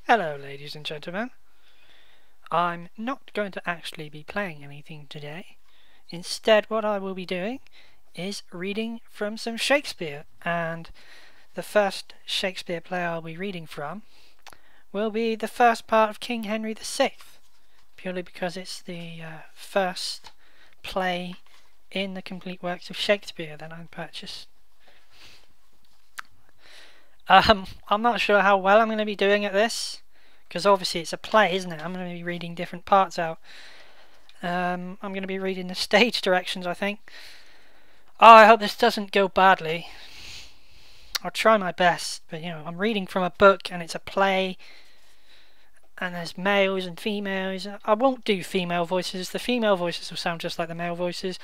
Hello, ladies and gentlemen. I'm not going to actually be playing anything today. Instead, what I will be doing is reading from some Shakespeare, and the first Shakespeare play I'll be reading from will be the first part of King Henry VI, purely because it's the first play in the complete works of Shakespeare that I purchased. I'm not sure how well I'm going to be doing at this, because obviously it's a play, isn't it? I'm going to be reading different parts out. I'm going to be reading the stage directions, I think. Oh, I hope this doesn't go badly. I'll try my best, but you know, I'm reading from a book and it's a play, and there's males and females. I won't do female voices. The female voices will sound just like the male voices.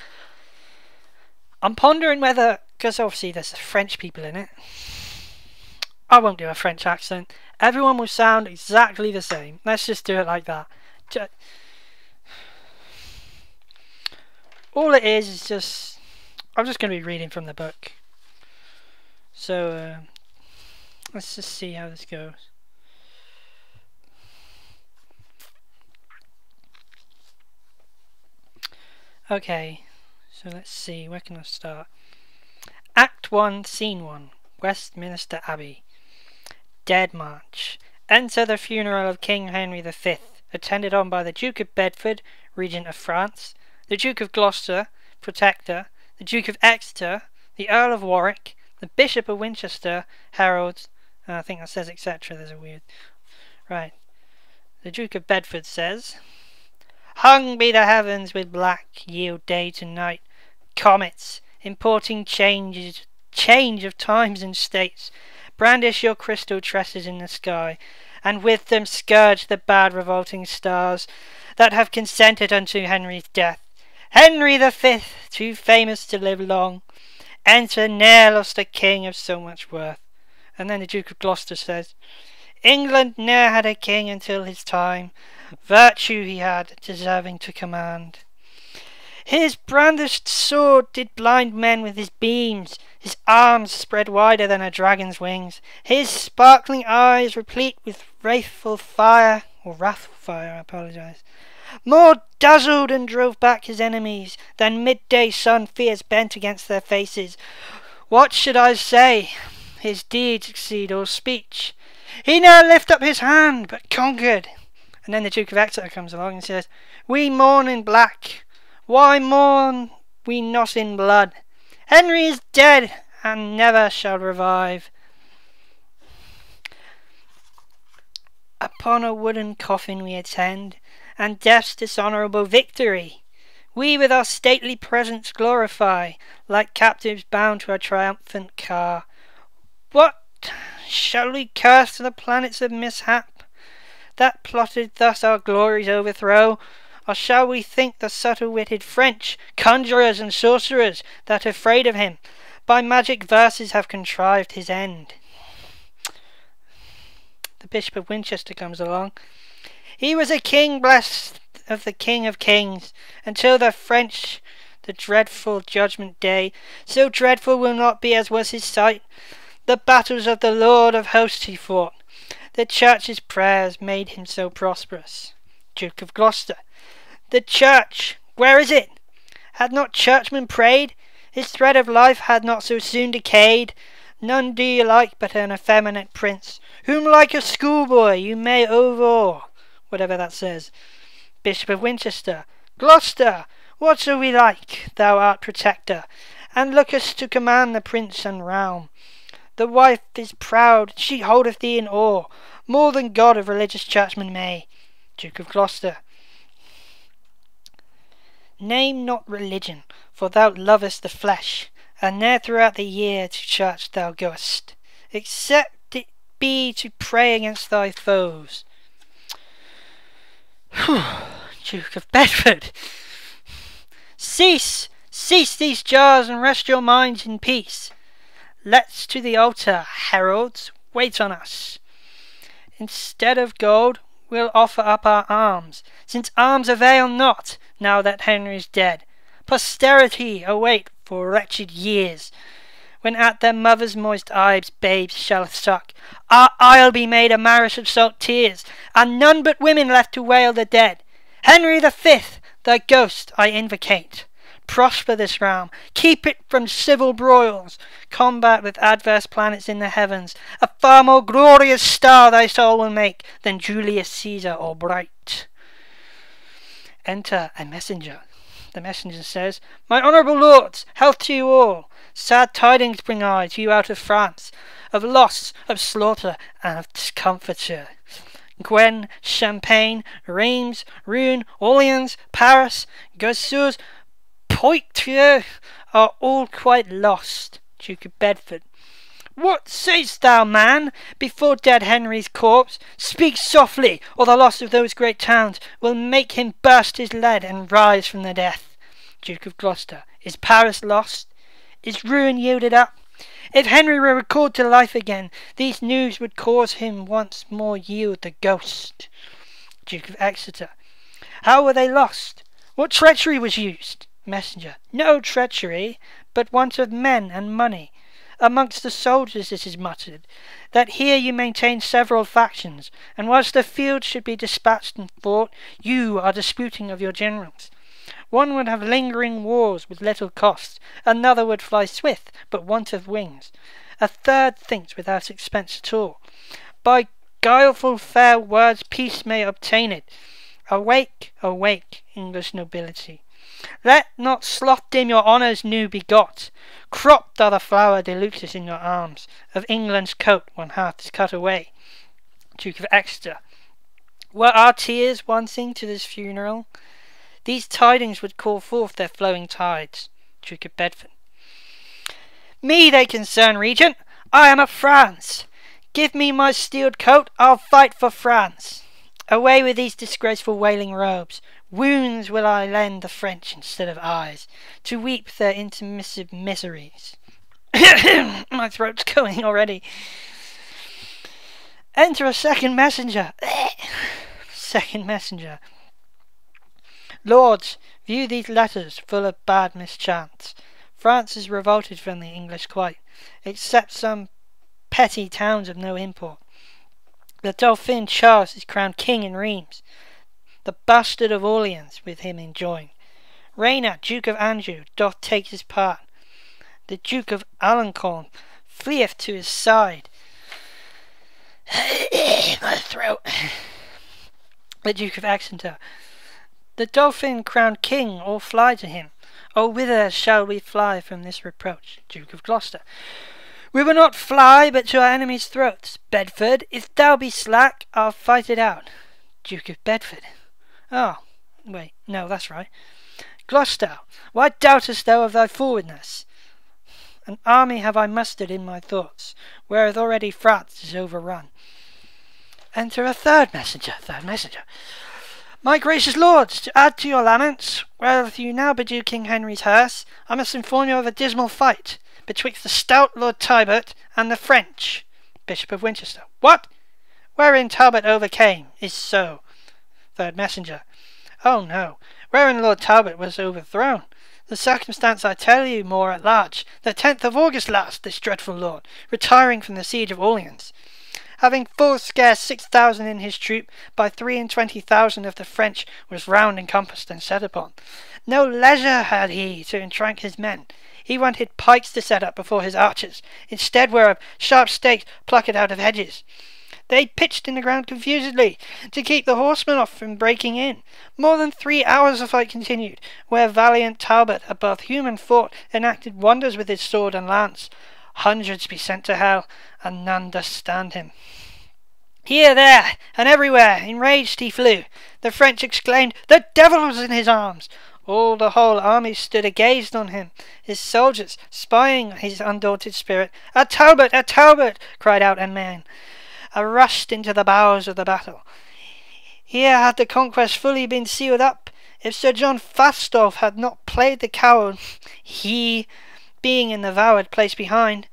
I'm pondering whether, because obviously there's French people in it, I won't do a French accent. Everyone will sound exactly the same. Let's just do it like that. All it is just... I'm just going to be reading from the book. So, let's just see how this goes. Okay, so let's see. Where can I start? Act 1, Scene 1. Westminster Abbey. Dead March. Enter the funeral of King Henry V, attended on by the Duke of Bedford, Regent of France, the Duke of Gloucester, Protector, the Duke of Exeter, the Earl of Warwick, the Bishop of Winchester, heralds. I think that says etc. There's a weird... Right. The Duke of Bedford says, "Hung be the heavens with black, yield day to night, comets, importing change of times and states, brandish your crystal tresses in the sky, and with them scourge the bad revolting stars that have consented unto Henry's death. Henry V, too famous to live long, enter, ne'er lost a king of so much worth." And then the Duke of Gloucester says, "England ne'er had a king until his time, virtue he had, deserving to command. His brandished sword did blind men with his beams, his arms spread wider than a dragon's wings, his sparkling eyes replete with wrathful fire," or wrathful fire, I apologise, "more dazzled and drove back his enemies than midday sun fierce bent against their faces. What should I say? His deeds exceed all speech. He ne'er lift up his hand, but conquered." And then the Duke of Exeter comes along and says, "We mourn in black. Why mourn we not in blood? Henry is dead, and never shall revive. Upon a wooden coffin we attend, and death's dishonourable victory we with our stately presence glorify, like captives bound to a triumphant car. What, shall we curse the planets of mishap that plotted thus our glories overthrow? Or shall we think the subtle-witted French, conjurers and sorcerers, that afraid of him, by magic verses have contrived his end?" The Bishop of Winchester comes along. "He was a king blessed of the King of Kings, until the French, the dreadful judgment day, so dreadful will not be as was his sight. The battles of the Lord of hosts he fought, the church's prayers made him so prosperous." Duke of Gloucester, "The church, where is it? Had not churchmen prayed? His thread of life had not so soon decayed. None do you like but an effeminate prince, whom like a schoolboy you may overawe," whatever that says. Bishop of Winchester, "Gloucester, what shall we like? Thou art protector, and lookest to command the prince and realm. The wife is proud, she holdeth thee in awe, more than God of religious churchmen may." Duke of Gloucester, "Name not religion, for thou lovest the flesh, and ne'er throughout the year to church thou goest, except it be to pray against thy foes." Duke of Bedford, "Cease, cease these jars, and rest your minds in peace. Let's to the altar, heralds, wait on us. Instead of gold, we'll offer up our arms, since arms avail not, now that Henry's dead. Posterity await for wretched years, when at their mother's moist eyes babes shall suck. Our isle be made a marriage of salt tears, and none but women left to wail the dead. Henry the Fifth, thy ghost I invocate. Prosper this realm, keep it from civil broils, combat with adverse planets in the heavens. A far more glorious star thy soul will make than Julius Caesar or bright. Enter a messenger. The messenger says, My honourable lords, health to you all. Sad tidings bring I to you out of France, of loss, of slaughter, and of discomfiture. Gwen, Champagne, Reims, Rouen, Orleans, Paris, Gosselies, Poitiers are all quite lost. Duke of Bedford. What say'st thou, man, before dead Henry's corpse? Speak softly, or the loss of those great towns will make him burst his lead and rise from the death. Duke of Gloucester. Is Paris lost? Is Rouen yielded up? If Henry were recalled to life again, these news would cause him once more yield the ghost. Duke of Exeter. How were they lost? What treachery was used? Messenger. No treachery, but want of men and money. Amongst the soldiers it is muttered, that here you maintain several factions, and whilst the field should be dispatched and fought, you are disputing of your generals. One would have lingering wars with little cost, another would fly swift, but want of wings. A third thinks without expense at all. By guileful fair words peace may obtain it. Awake, awake, English nobility. Let not sloth dim your honours new begot. Cropped are the flower de lucis in your arms. Of England's coat one half is cut away. Duke of Exeter. Were our tears wanting to this funeral? These tidings would call forth their flowing tides. Duke of Bedford. Me they concern, Regent. I am of France. Give me my steeled coat, I'll fight for France. Away with these disgraceful wailing robes. Wounds will I lend the French instead of eyes, to weep their intermissive miseries. My throat's going already. Enter a second messenger. Second messenger. Lords, view these letters full of bad mischance. France is revolted from the English quite, except some petty towns of no import. The Dauphin Charles is crowned king in Reims. The bastard of Orleans with him enjoined. Reynard, Duke of Anjou, doth take his part. The Duke of Alençon fleeth to his side. My throat. The Duke of Exeter. The Dauphin crowned king, all fly to him. Oh, whither shall we fly from this reproach? Duke of Gloucester. We will not fly, but to our enemies' throats. Bedford, if thou be slack, I'll fight it out. Duke of Bedford. Oh, wait, no, that's right. Gloucester, why doubtest thou of thy forwardness? An army have I mustered in my thoughts, whereof already France is overrun. Enter a third messenger. My gracious lords, to add to your laments, whereof you now bedew King Henry's hearse, I must inform you of a dismal fight betwixt the stout Lord Talbot and the French. Bishop of Winchester. What? Wherein Talbot overcame, is so. Third messenger. Oh no, wherein Lord Talbot was overthrown. The circumstance I tell you more at large. The 10th of August last, this dreadful lord, retiring from the siege of Orleans, having full scarce 6,000 in his troop, by 23,000 of the French was round encompassed and set upon. No leisure had he to entrank his men. He wanted pikes to set up before his archers, instead whereof sharp stakes plucked out of hedges. They pitched in the ground confusedly, to keep the horsemen off from breaking in. More than 3 hours the fight continued, where valiant Talbot above human fought enacted wonders with his sword and lance. Hundreds be sent to hell, and none durst stand him. Here, there, and everywhere, enraged he flew. The French exclaimed, The devil was in his arms! All the whole army stood agazed on him. His soldiers, spying his undaunted spirit, A Talbot! A Talbot! cried out a man, rushed into the bowels of the battle. Here had the conquest fully been sealed up, if Sir John Fastolf had not played the coward, he being in the vowed place behind,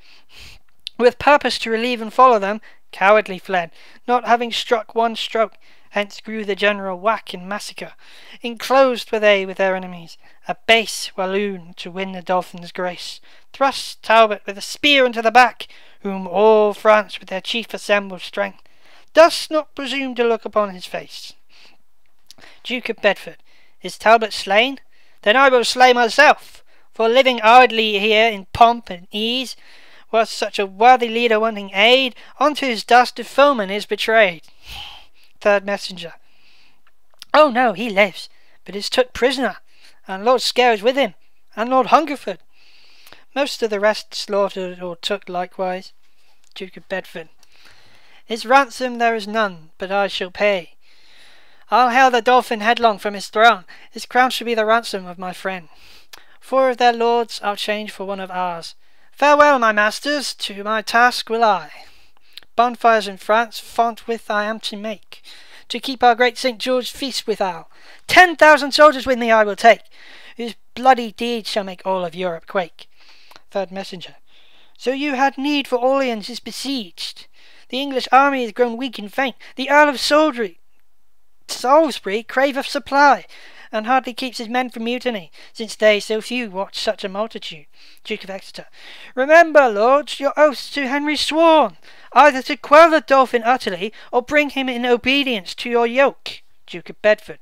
with purpose to relieve and follow them, cowardly fled, not having struck one stroke. Hence grew the general whack and massacre. Enclosed were they with their enemies, a base Walloon to win the Dauphin's grace. thrust Talbot with a spear into the back, whom all France with their chief assembled strength dost not presume to look upon his face. Duke of Bedford, is Talbot slain? Then I will slay myself, for living idly here in pomp and ease, whilst such a worthy leader wanting aid, unto his dastard foeman is betrayed. Third messenger. Oh no, he lives, but is took prisoner, and Lord Scare is with him, and Lord Hungerford. Most of the rest slaughtered or took likewise. Duke of Bedford. His ransom there is none, but I shall pay. I'll hale the Dauphin headlong from his throne. His crown shall be the ransom of my friend. 4 of their lords I'll change for one of ours. Farewell, my masters, to my task will I. Bonfires in France, font with I am to make, to keep our great St. George feast withal. 10,000 soldiers with me I will take, whose bloody deeds shall make all of Europe quake. Third messenger. So you had need, for Orleans is besieged. The English army is grown weak and faint. The Earl of Salisbury craveth supply, and hardly keeps his men from mutiny, since they so few watch such a multitude. Duke of Exeter. Remember, lords, your oaths to Henry sworn, either to quell the Dauphin utterly, or bring him in obedience to your yoke. Duke of Bedford.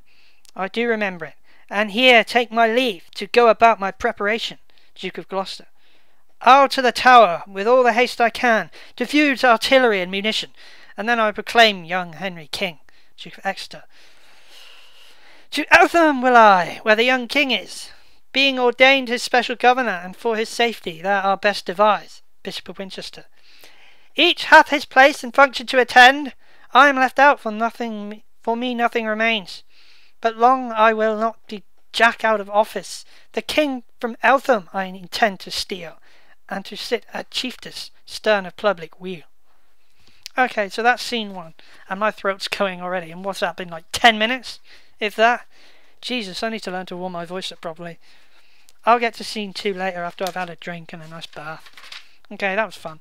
I do remember it, and here take my leave to go about my preparation. Duke of Gloucester. I'll to the Tower, with all the haste I can, to fuse artillery and munition, and then I proclaim young Henry king. Duke of Exeter. To Eltham will I, where the young king is, being ordained his special governor, and for his safety there are best devise. Bishop of Winchester. Each hath his place and function to attend. I am left out, for me nothing remains. But long I will not be jack out of office. The king from Eltham I intend to steal, and to sit at chiefess stern of public weal. Okay, so that's scene 1, and my throat's going already, and what's that, been like 10 minutes? If that? Jesus, I need to learn to warm my voice up properly. I'll get to scene 2 later after I've had a drink and a nice bath. Okay, that was fun.